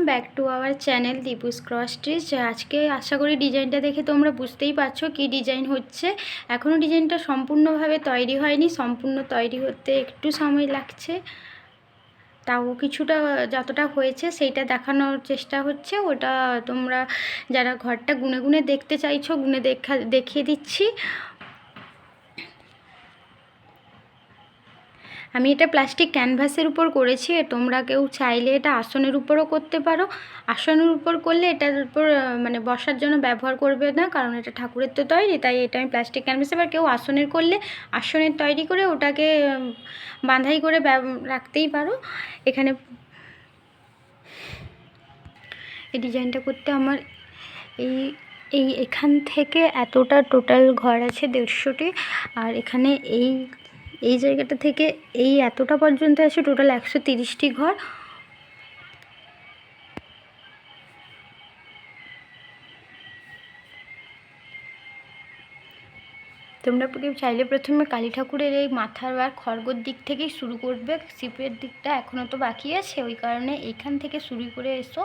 Back to our channel Deepu's cross stitch. আজকে আশা করি ডিজাইনটা দেখে তোমরা বুঝতেই পারছো কি ডিজাইন হচ্ছে। এখনও ডিজাইনটা সম্পূর্ণভাবে তৈরি হয়নি, সম্পূর্ণ তৈরি হতে একটু সময় লাগছে। তাও কিছুটা যতটা হয়েছে সেইটা দেখানোর চেষ্টা হচ্ছে। ওটা তোমরা যারা ঘরটা গুনে গুনে দেখতে চাইছো গুনে দেখিয়ে দিচ্ছি। আমি এটা প্লাস্টিক ক্যানভাসের উপর করেছি। তোমরা কেউ চাইলে এটা আসনের উপরও করতে পারো। আসনের উপর করলে এটার উপর মানে বসার জন্য ব্যবহার করবে না, কারণ এটা ঠাকুরের তো তৈরি, তাই এটা আমি প্লাস্টিক ক্যানভাসে। এবার কেউ আসনের করলে আসনের তৈরি করে ওটাকে বাঁধাই করে রাখতেই পারো। এখানে এই ডিজাইনটা করতে আমার এখান থেকে এতটা টোটাল ঘর আছে 150টি, আর এখানে এই জায়গাটা থেকে এতটা পর্যন্ত আছে টোটাল 130টি ঘর। তোমরা কেউ চাইলে প্রথমে কালী ঠাকুরের এই মাথার আর খড়গোর দিক থেকেই শুরু করবে। শিবের দিকটা এখনও তো বাকি আছে, ওই কারণে এইখান থেকে শুরু করে এসো।